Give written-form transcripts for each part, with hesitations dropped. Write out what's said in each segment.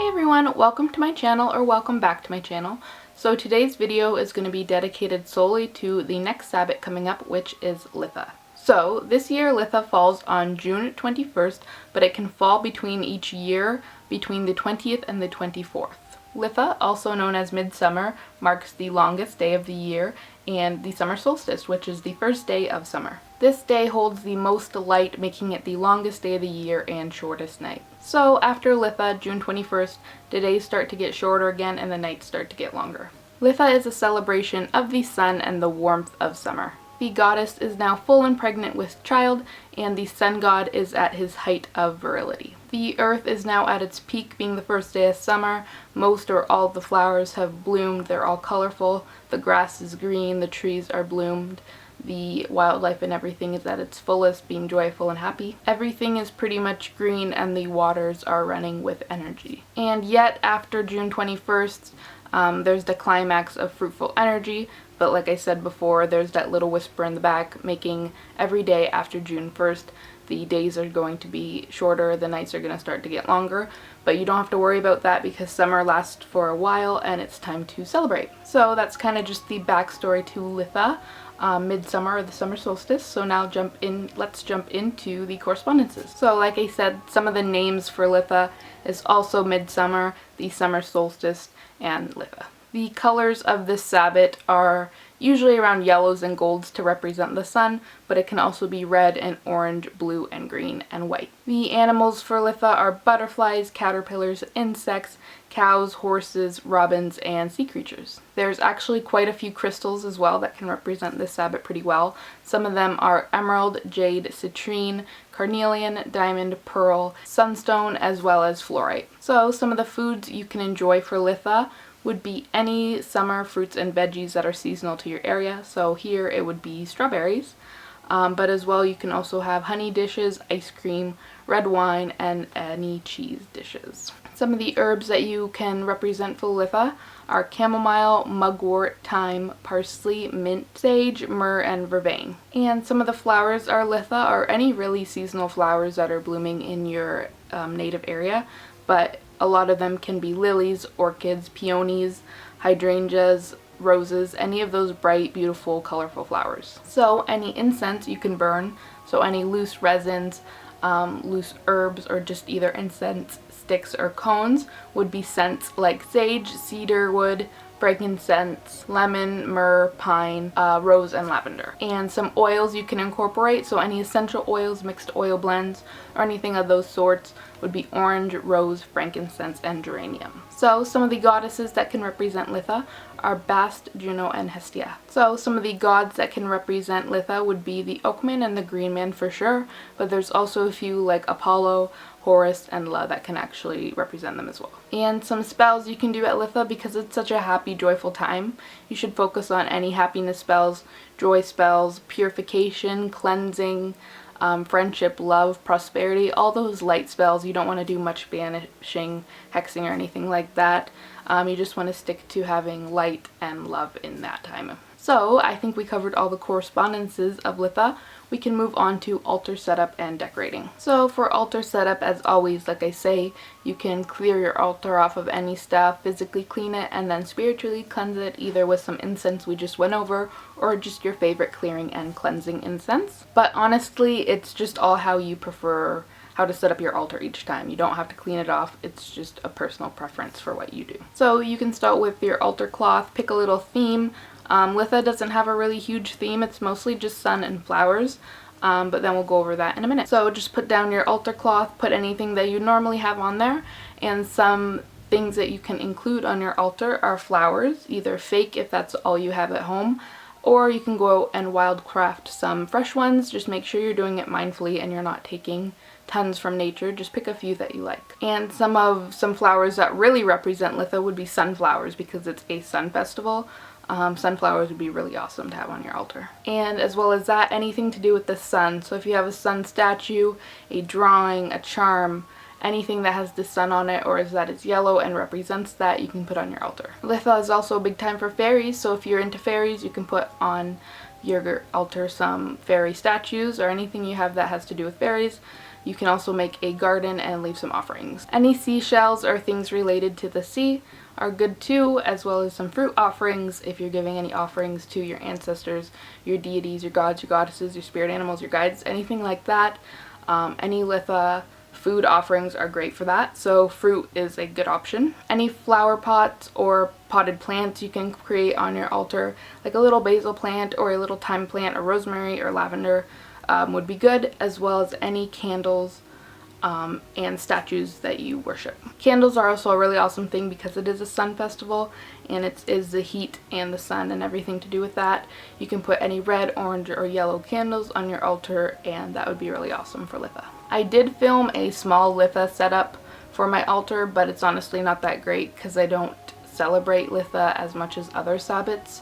Hey everyone, welcome to my channel, or welcome back to my channel. So today's video is going to be dedicated solely to the next Sabbat coming up, which is Litha. So this year Litha falls on June 21st, but it can fall between each year between the 20th and the 24th. Litha, also known as midsummer, marks the longest day of the year and the summer solstice, which is the first day of summer. This day holds the most light, making it the longest day of the year and shortest night. So after Litha, June 21st, the days start to get shorter again and the nights start to get longer. Litha is a celebration of the sun and the warmth of summer. The goddess is now full and pregnant with child, and the sun god is at his height of virility. The earth is now at its peak, being the first day of summer. Most or all of the flowers have bloomed, they're all colorful, the grass is green, the trees are bloomed, the wildlife and everything is at its fullest, being joyful and happy. Everything is pretty much green and the waters are running with energy. And yet after June 21st, there's the climax of fruitful energy, but like I said before, there's that little whisper in the back, making every day after June 1st, the days are going to be shorter, the nights are going to start to get longer, but you don't have to worry about that because summer lasts for a while and it's time to celebrate. So that's kind of just the backstory to Litha, midsummer, or the summer solstice. So now let's jump into the correspondences. So like I said, some of the names for Litha is also midsummer, the summer solstice, and Litha. The colors of this Sabbat are usually around yellows and golds to represent the sun, but it can also be red and orange, blue and green and white. The animals for Litha are butterflies, caterpillars, insects, cows, horses, robins, and sea creatures. There's actually quite a few crystals as well that can represent this Sabbat pretty well. Some of them are emerald, jade, citrine, carnelian, diamond, pearl, sunstone, as well as fluorite. So some of the foods you can enjoy for Litha would be any summer fruits and veggies that are seasonal to your area. So here it would be strawberries, but as well you can also have honey dishes, ice cream, red wine, and any cheese dishes. Some of the herbs that you can represent for Litha are chamomile, mugwort, thyme, parsley, mint, sage, myrrh, and vervain. And some of the flowers are Litha, or any really seasonal flowers that are blooming in your native area, but a lot of them can be lilies, orchids, peonies, hydrangeas, roses, any of those bright, beautiful, colorful flowers. So any incense you can burn, so any loose resins, loose herbs, or just either incense sticks or cones would be scents like sage, cedar wood, frankincense, lemon, myrrh, pine, rose, and lavender. And some oils you can incorporate, so any essential oils, mixed oil blends, or anything of those sorts would be orange, rose, frankincense, and geranium. So some of the goddesses that can represent Litha are Bast, Juno, and Hestia. So some of the gods that can represent Litha would be the Oakman and the Green Man for sure, but there's also a few like Apollo, Horus, and La that can actually represent them as well. And some spells you can do at Litha, because it's such a happy, joyful time. You should focus on any happiness spells, joy spells, purification, cleansing, friendship, love, prosperity, all those light spells. You don't want to do much banishing, hexing, or anything like that. You just want to stick to having light and love in that time. So I think we covered all the correspondences of Litha. We can move on to altar setup and decorating. So for altar setup, as always, like I say, you can clear your altar off of any stuff, physically clean it, and then spiritually cleanse it either with some incense we just went over, or just your favorite clearing and cleansing incense. But honestly, it's just all how you prefer how to set up your altar each time. You don't have to clean it off, it's just a personal preference for what you do. So you can start with your altar cloth, pick a little theme. Litha doesn't have a really huge theme, it's mostly just sun and flowers, but then we'll go over that in a minute. So just put down your altar cloth, put anything that you normally have on there, and some things that you can include on your altar are flowers, either fake if that's all you have at home, or you can go out and wildcraft some fresh ones. Just make sure you're doing it mindfully and you're not taking tons from nature. Just pick a few that you like. And some flowers that really represent Litha would be sunflowers, because it's a sun festival. Sunflowers would be really awesome to have on your altar. And as well as that, anything to do with the sun. So if you have a sun statue, a drawing, a charm, anything that has the sun on it or that is yellow and represents that, you can put on your altar. Litha is also a big time for fairies, so if you're into fairies, you can put on your altar some fairy statues or anything you have that has to do with fairies. You can also make a garden and leave some offerings. Any seashells or things related to the sea are good too, as well as some fruit offerings if you're giving any offerings to your ancestors, your deities, your gods, your goddesses, your spirit animals, your guides, anything like that. Any Litha food offerings are great for that, so fruit is a good option. Any flower pots or potted plants you can create on your altar, like a little basil plant or a little thyme plant or rosemary or lavender would be good, as well as any candles and statues that you worship. Candles are also a really awesome thing because it is a sun festival and it is the heat and the sun and everything to do with that. You can put any red, orange, or yellow candles on your altar and that would be really awesome for Litha. I did film a small Litha setup for my altar, but it's honestly not that great because I don't celebrate Litha as much as other Sabbats.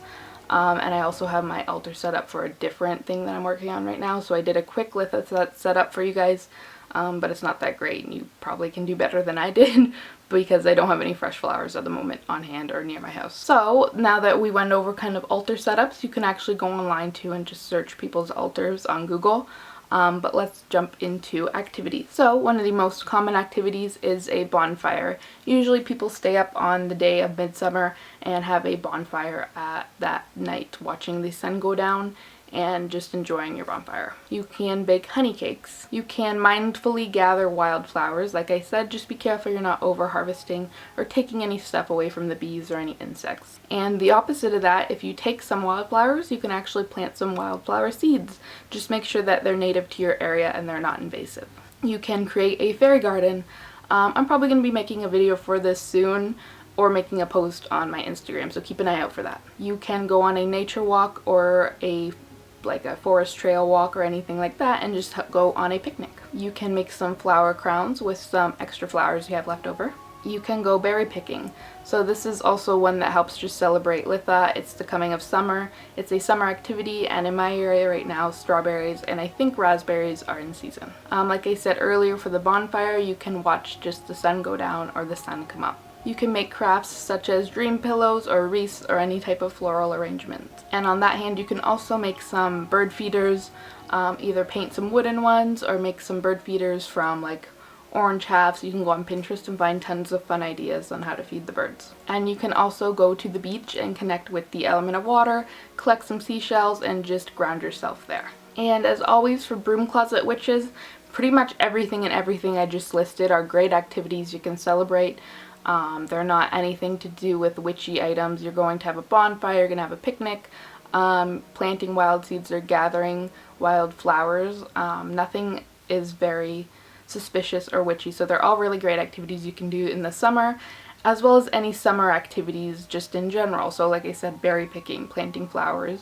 And I also have my altar set up for a different thing that I'm working on right now, so I did a quick Litha setup for you guys. But it's not that great and you probably can do better than I did because I don't have any fresh flowers at the moment on hand or near my house. So now that we went over kind of altar setups, you can actually go online too and just search people's altars on Google. But let's jump into activities. So one of the most common activities is a bonfire. Usually people stay up on the day of midsummer and have a bonfire that night, watching the sun go down and just enjoying your bonfire. You can bake honey cakes. You can mindfully gather wildflowers. Like I said, just be careful you're not over harvesting or taking any stuff away from the bees or any insects. And the opposite of that, if you take some wildflowers, you can actually plant some wildflower seeds. Just make sure that they're native to your area and they're not invasive. You can create a fairy garden. I'm probably going to be making a video for this soon, or making a post on my Instagram, so keep an eye out for that. You can go on a nature walk or a forest trail walk or anything like that and just go on a picnic. You can make some flower crowns with some extra flowers you have left over. You can go berry picking. So this is also one that helps just celebrate Litha. It's the coming of summer. It's a summer activity, and in my area right now, strawberries and I think raspberries are in season. Like I said earlier, for the bonfire, you can watch just the sun go down or the sun come up. You can make crafts such as dream pillows or wreaths or any type of floral arrangement. And on that hand, you can also make some bird feeders, either paint some wooden ones or make some bird feeders from like orange halves. You can go on Pinterest and find tons of fun ideas on how to feed the birds. And you can also go to the beach and connect with the element of water, collect some seashells, and just ground yourself there. And as always, for broom closet witches, pretty much everything I just listed are great activities you can celebrate. They're not anything to do with witchy items. You're going to have a bonfire, you're going to have a picnic, planting wild seeds or gathering wild flowers. Nothing is very suspicious or witchy, so they're all really great activities you can do in the summer, as well as any summer activities just in general. So like I said, berry picking, planting flowers,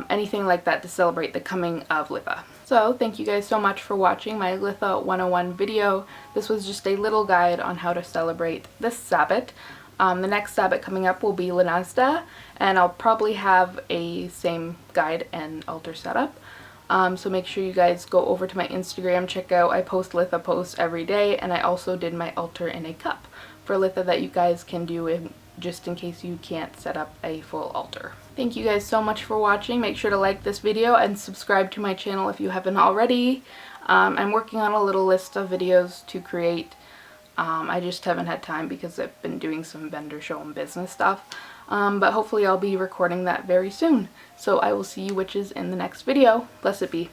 anything like that to celebrate the coming of Litha. So thank you guys so much for watching my Litha 101 video. This was just a little guide on how to celebrate this Sabbat. The next Sabbat coming up will be Lanazda, and I'll probably have a same guide and altar setup. So make sure you guys go over to my Instagram, check out, I post Litha posts every day, and I also did my altar in a cup for Litha that you guys can do just in case you can't set up a full altar. Thank you guys so much for watching. Make sure to like this video and subscribe to my channel if you haven't already. I'm working on a little list of videos to create. I just haven't had time because I've been doing some vendor show and business stuff. But hopefully I'll be recording that very soon. So I will see you witches in the next video. Blessed be.